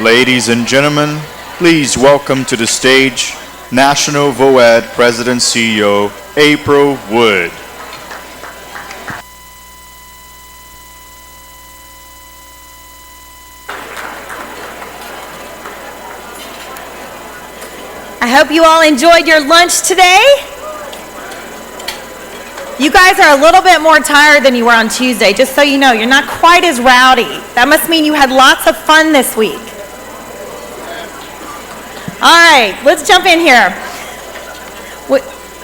Ladies and gentlemen, please welcome to the stage National VOAD President CEO April Wood. I hope you all enjoyed your lunch today. You guys are a little bit more tired than you were on Tuesday, just so you know. You're not quite as rowdy. That must mean you had lots of fun this week. All right, let's jump in here.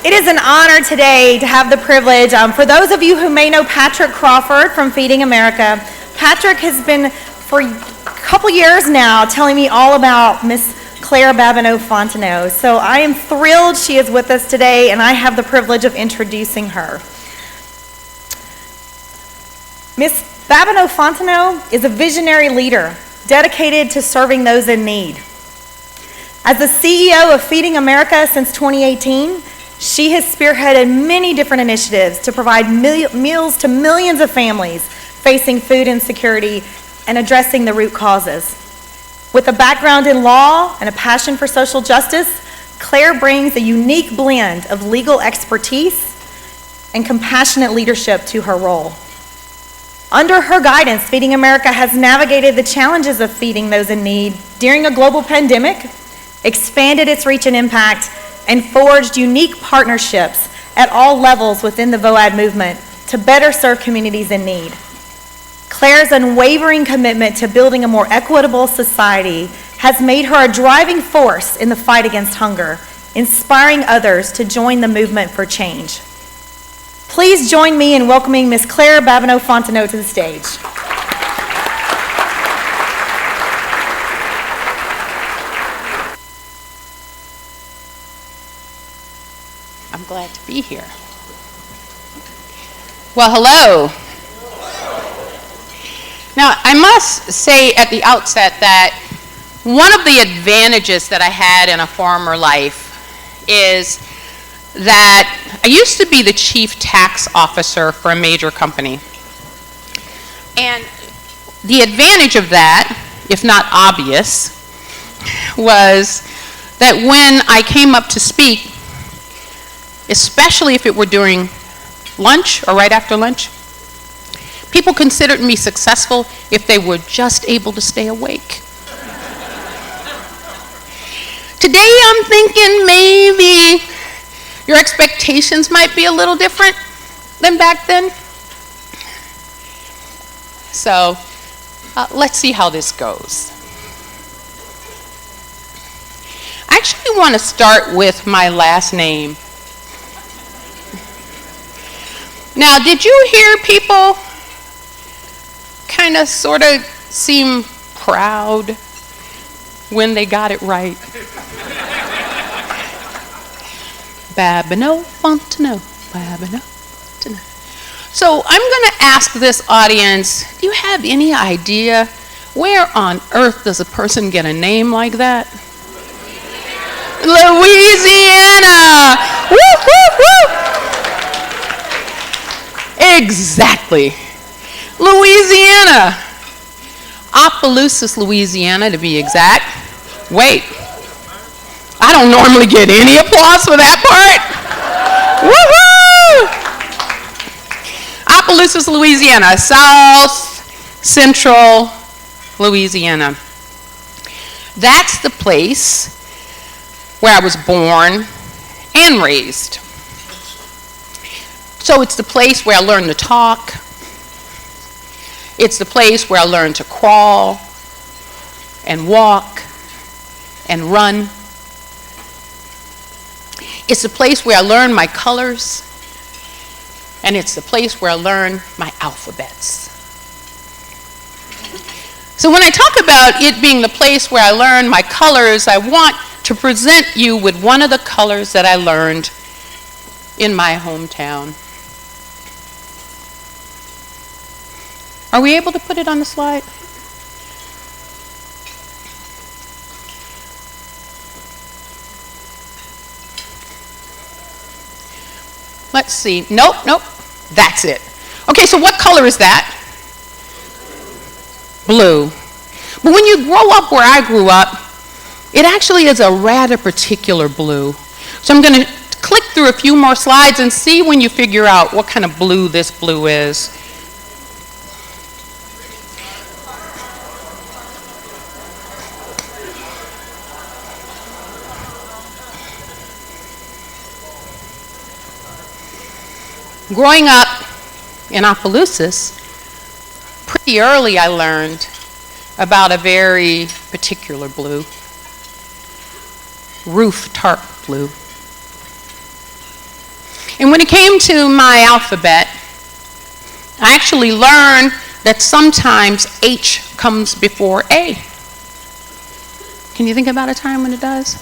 It is an honor today to have the privilege. For those of you who may know Patrick Crawford from Feeding America, Patrick has been for a couple years now telling me all about Miss Claire Babineaux Fontenot. So I am thrilled she is with us today, and I have the privilege of introducing her. Miss Babineaux Fontenot is a visionary leader dedicated to serving those in need. As the CEO of Feeding America since 2018, she has spearheaded many different initiatives to provide meals to millions of families facing food insecurity and addressing the root causes. With a background in law and a passion for social justice, Claire brings a unique blend of legal expertise and compassionate leadership to her role. Under her guidance, Feeding America has navigated the challenges of feeding those in need during a global pandemic, expanded its reach and impact, and forged unique partnerships at all levels within the VOAD movement to better serve communities in need. Claire's unwavering commitment to building a more equitable society has made her a driving force in the fight against hunger, inspiring others to join the movement for change. Please join me in welcoming Ms. Claire Babineaux Fontenot to the stage. I'm glad to be here. Well, hello. Now, I must say at the outset that one of the advantages that I had in a former life is that I used to be the chief tax officer for a major company. And the advantage of that, if not obvious, was that when I came up to speak, especially if it were during lunch or right after lunch, people considered me successful if they were just able to stay awake. Today I'm thinking maybe your expectations might be a little different than back then. So let's see how this goes. I actually want to start with my last name. Now, did you hear people kind of sort of seem proud when they got it right? Babineaux, Fontenot, Babineaux, Fontenot. So I'm going to ask this audience, do you have any idea where on earth does a person get a name like that? Louisiana! Woo, woo, woo! Exactly. Louisiana. Opelousas, Louisiana, to be exact. Wait. I don't normally get any applause for that part. Woohoo! Opelousas, Louisiana, South Central Louisiana. That's the place where I was born and raised. So it's the place where I learned to talk. It's the place where I learned to crawl and walk and run. It's the place where I learned my colors, and it's the place where I learned my alphabets. So when I talk about it being the place where I learned my colors, I want to present you with one of the colors that I learned in my hometown. Are we able to put it on the slide? Let's see. Nope. That's it. Okay, so what color is that? Blue. But when you grow up where I grew up, it actually is a rather particular blue. So I'm going to click through a few more slides and see when you figure out what kind of blue this blue is. Growing up in Opelousas, pretty early I learned about a very particular blue, roof tarp blue. And when it came to my alphabet, I actually learned that sometimes H comes before A. Can you think about a time when it does?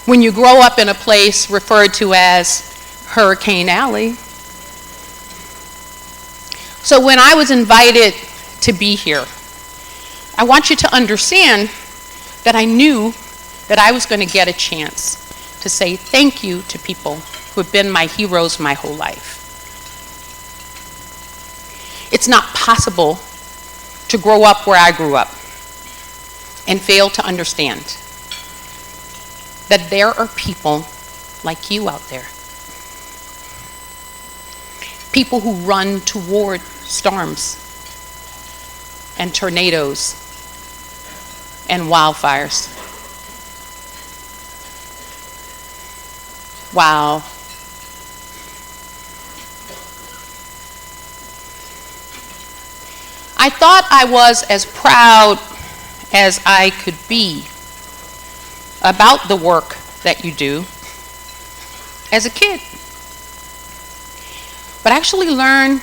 When you grow up in a place referred to as Hurricane Alley. So when I was invited to be here, I want you to understand that I knew that I was going to get a chance to say thank you to people who have been my heroes my whole life. It's not possible to grow up where I grew up and fail to understand that there are people like you out there. People who run toward storms and tornadoes and wildfires. Wow. I thought I was as proud as I could be about the work that you do as a kid. But I actually learned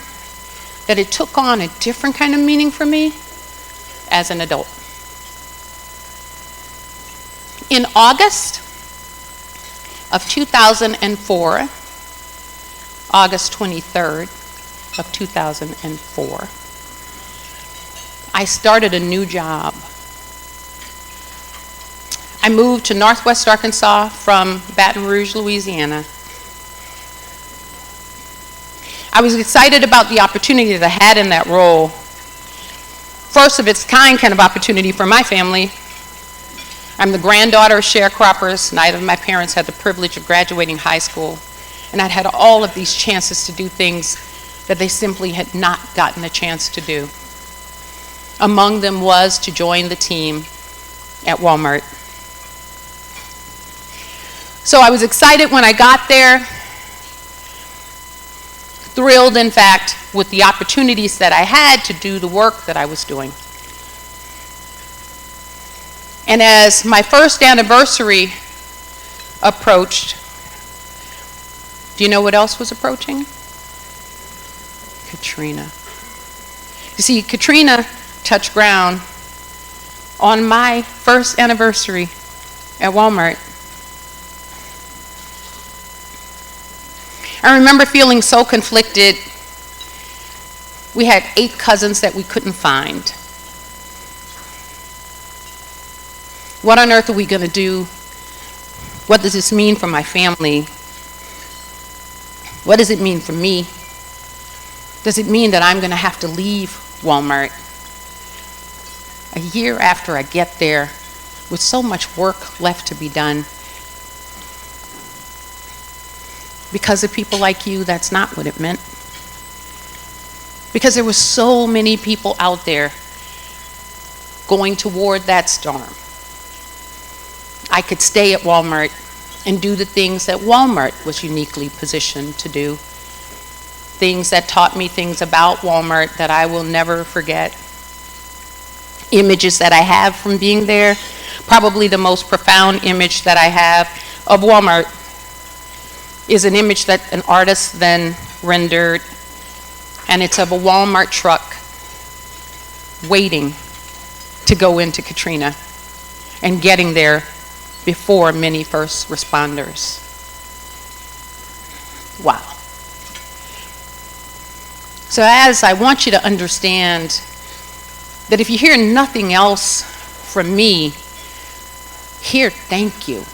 that it took on a different kind of meaning for me as an adult. In August of 2004, August 23rd of 2004, I started a new job. I moved to Northwest Arkansas from Baton Rouge, Louisiana. I was excited about the opportunity that I had in that role. First of its kind of opportunity for my family. I'm the granddaughter of sharecroppers. Neither of my parents had the privilege of graduating high school. And I'd had all of these chances to do things that they simply had not gotten a chance to do. Among them was to join the team at Walmart. So I was excited when I got there. Thrilled, in fact, with the opportunities that I had to do the work that I was doing. And as my first anniversary approached, do you know what else was approaching? Katrina. You see, Katrina touched ground on my first anniversary at Walmart. I remember feeling so conflicted. We had 8 cousins that we couldn't find. What on earth are we going to do? What does this mean for my family? What does it mean for me? Does it mean that I'm going to have to leave Walmart a year after I get there with so much work left to be done? Because of people like you, that's not what it meant. Because there were so many people out there going toward that storm. I could stay at Walmart and do the things that Walmart was uniquely positioned to do. Things that taught me things about Walmart that I will never forget. Images that I have from being there. Probably the most profound image that I have of Walmart is an image that an artist then rendered, and it's of a Walmart truck waiting to go into Katrina and getting there before many first responders. Wow. So as I want you to understand that if you hear nothing else from me, hear thank you.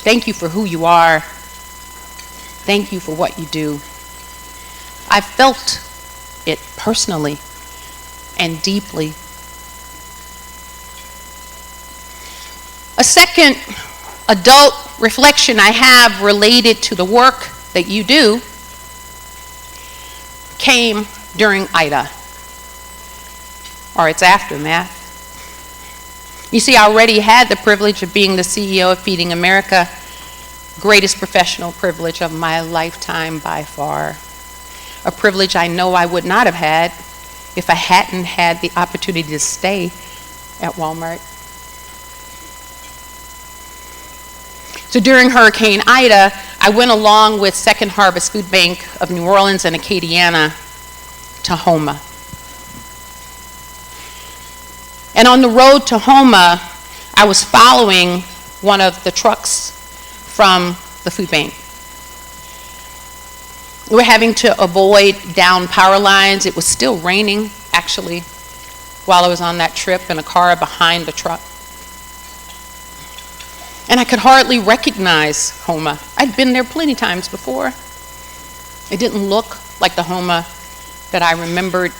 Thank you for who you are. Thank you for what you do. I've felt it personally and deeply A second adult reflection I have related to the work that you do came during Ida, or its aftermath. You see, I already had the privilege of being the CEO of Feeding America, greatest professional privilege of my lifetime by far. A privilege I know I would not have had if I hadn't had the opportunity to stay at Walmart. So during Hurricane Ida, I went along with Second Harvest Food Bank of New Orleans and Acadiana to Homa. And on the road to Homa, I was following one of the trucks from the food bank. We were having to avoid down power lines. It was still raining, actually, while I was on that trip in a car behind the truck. And I could hardly recognize Homa. I'd been there plenty times before. It didn't look like the Homa that I remembered.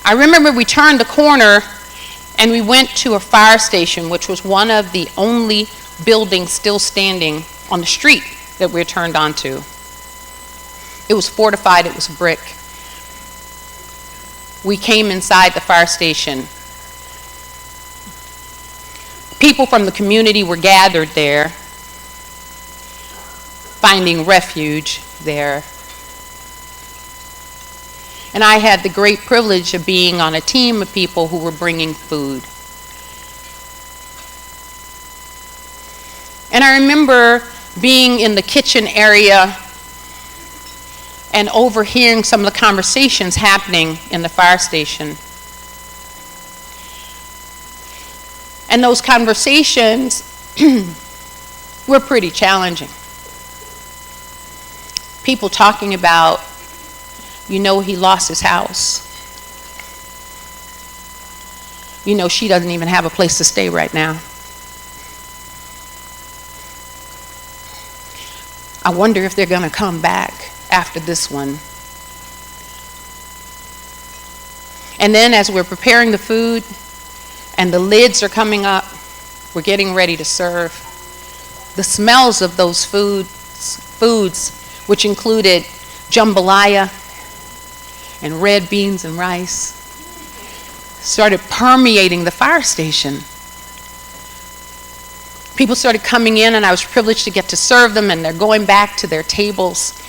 I remember we turned the corner and we went to a fire station, which was one of the only buildings still standing on the street that we were turned onto. It was fortified, it was brick. We came inside the fire station. People from the community were gathered there, finding refuge there. And I had the great privilege of being on a team of people who were bringing food. And I remember being in the kitchen area and overhearing some of the conversations happening in the fire station. And those conversations were pretty challenging. People talking about, you know, he lost his house. You know, she doesn't even have a place to stay right now. I wonder if they're going to come back after this one. And then as we're preparing the food and the lids are coming up, we're getting ready to serve. The smells of those foods, which included jambalaya and red beans and rice, started permeating the fire station. People started coming in, and I was privileged to get to serve them, and they're going back to their tables.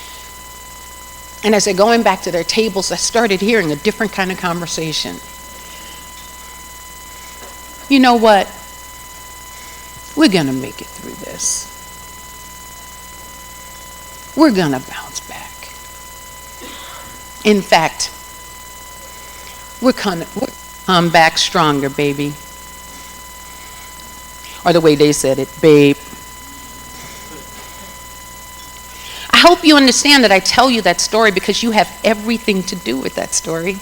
And as they're going back to their tables, I started hearing a different kind of conversation. You know what? We're going to make it through this. We're going to bounce back. In fact, we're come back stronger, baby. Or the way they said it, babe. I hope you understand that I tell you that story because you have everything to do with that story.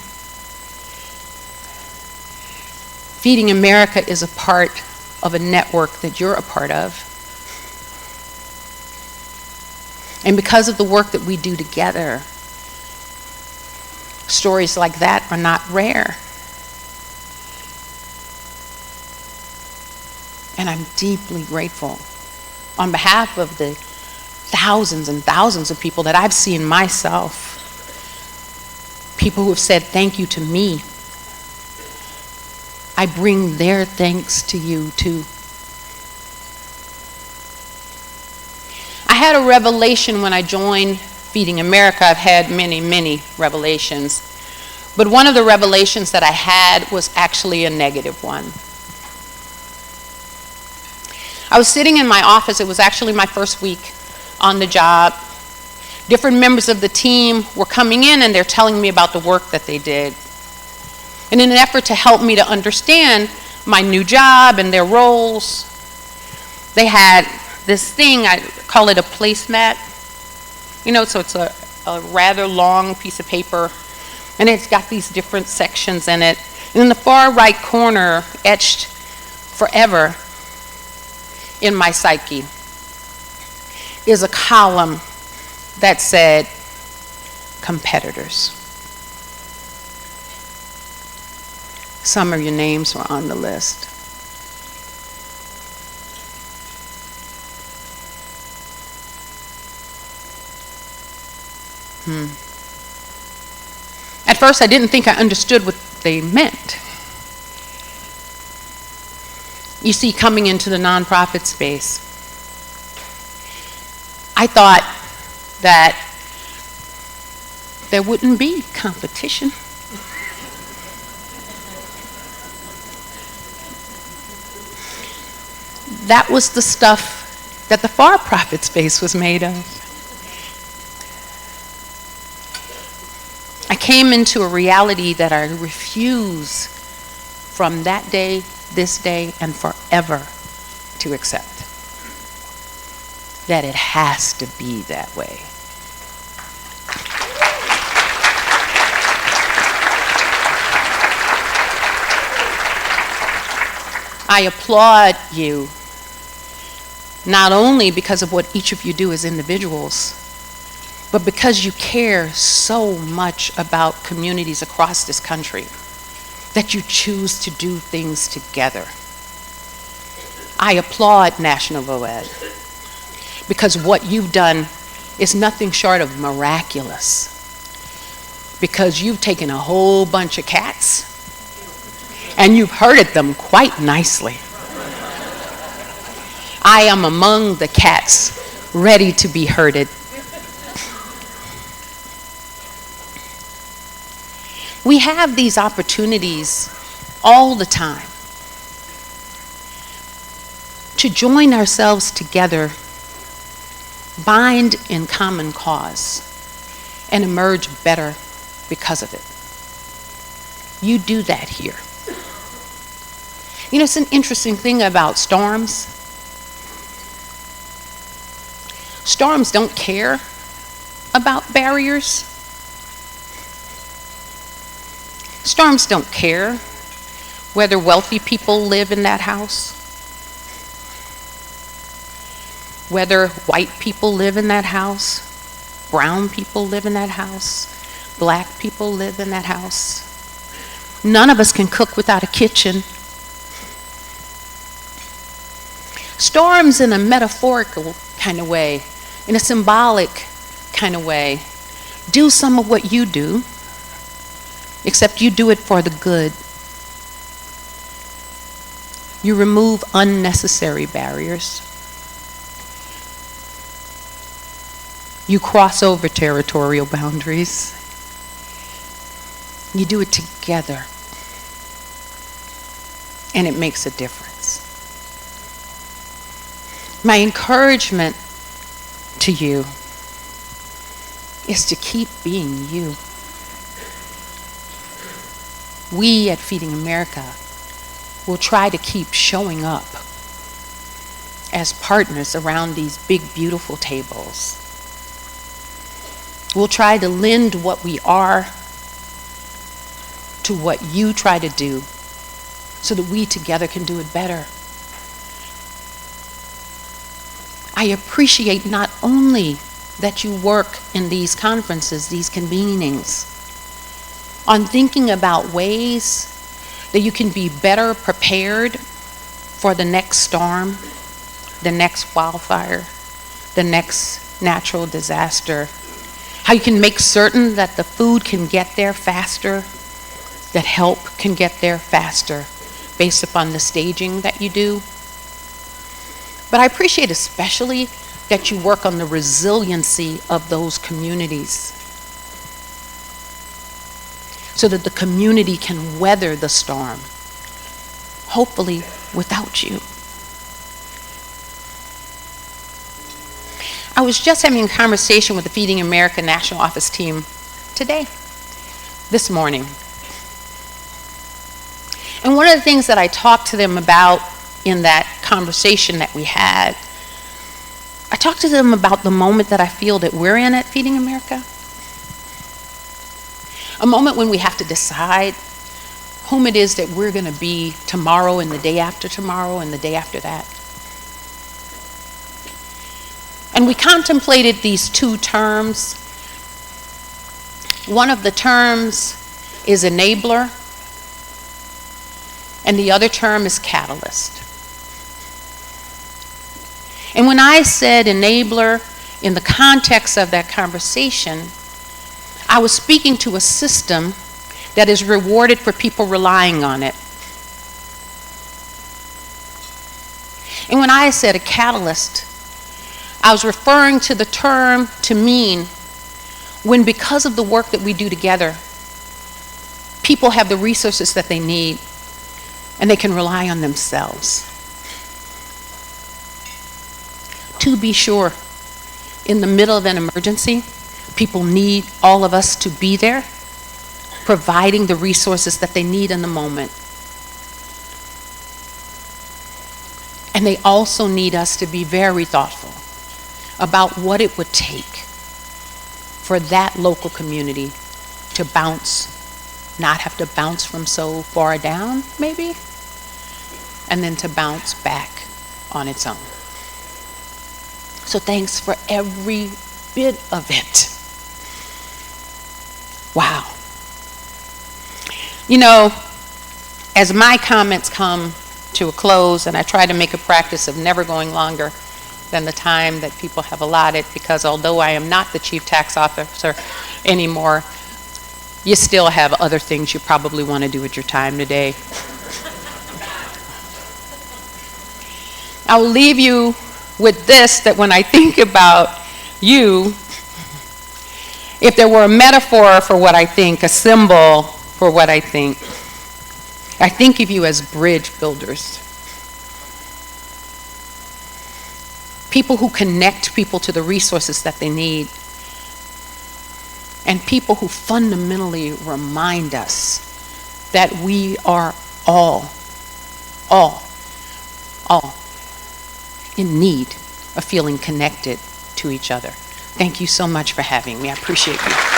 Feeding America is a part of a network that you're a part of. And because of the work that we do together, stories like that are not rare. And I'm deeply grateful on behalf of the thousands and thousands of people that I've seen myself, people who have said thank you to me. I bring their thanks to you too. I had a revelation when I joined Feeding America. I've had many, many revelations. But one of the revelations that I had was actually a negative one. I was sitting in my office. It was actually my first week on the job. Different members of the team were coming in and they're telling me about the work that they did. And in an effort to help me to understand my new job and their roles, they had this thing, I call it a placemat. You know, so it's a rather long piece of paper, and it's got these different sections in it. And in the far right corner, etched forever in my psyche, is a column that said, competitors. Some of your names were on the list. At first, I didn't think I understood what they meant. You see, coming into the nonprofit space, I thought that there wouldn't be competition. That was the stuff that the for-profit space was made of. I came into a reality that I refuse from that day, this day, and forever to accept. That it has to be that way. I applaud you, not only because of what each of you do as individuals, but because you care so much about communities across this country, that you choose to do things together. I applaud National VOAD, because what you've done is nothing short of miraculous. Because you've taken a whole bunch of cats and you've herded them quite nicely. I am among the cats ready to be herded. We have these opportunities all the time to join ourselves together, bind in common cause, and emerge better because of it. You do that here. You know, it's an interesting thing about storms. Storms don't care about barriers. Storms don't care whether wealthy people live in that house, whether white people live in that house, brown people live in that house, black people live in that house. None of us can cook without a kitchen. Storms in a metaphorical kind of way, in a symbolic kind of way, do some of what you do, except you do it for the good. You remove unnecessary barriers. You cross over territorial boundaries. You do it together. And it makes a difference. My encouragement to you is to keep being you. We at Feeding America will try to keep showing up as partners around these big, beautiful tables. We'll try to lend what we are to what you try to do so that we together can do it better. I appreciate not only that you work in these conferences, these convenings, on thinking about ways that you can be better prepared for the next storm, the next wildfire, the next natural disaster. How you can make certain that the food can get there faster, that help can get there faster based upon the staging that you do. But I appreciate especially that you work on the resiliency of those communities so that the community can weather the storm, hopefully without you. I was just having a conversation with the Feeding America National Office team today, this morning. And one of the things that I talked to them about in that conversation that we had, I talked to them about the moment that I feel that we're in at Feeding America. A moment when we have to decide whom it is that we're going to be tomorrow and the day after tomorrow and the day after that. And we contemplated these two terms. One of the terms is enabler, and the other term is catalyst. And when I said enabler in the context of that conversation, I was speaking to a system that is rewarded for people relying on it. And when I said a catalyst, I was referring to the term to mean when, because of the work that we do together, people have the resources that they need and they can rely on themselves. To be sure, in the middle of an emergency, people need all of us to be there, providing the resources that they need in the moment. And they also need us to be very thoughtful about what it would take for that local community to bounce, not have to bounce from so far down, maybe, and then to bounce back on its own. So thanks for every bit of it. Wow. You know, as my comments come to a close, and I try to make a practice of never going longer than the time that people have allotted, because although I am not the chief tax officer anymore, you still have other things you probably want to do with your time today. I'll leave you with this, that when I think about you, if there were a metaphor for what I think, a symbol for what I think of you as bridge builders. People who connect people to the resources that they need. And people who fundamentally remind us that we are all in need of feeling connected to each other. Thank you so much for having me. I appreciate you.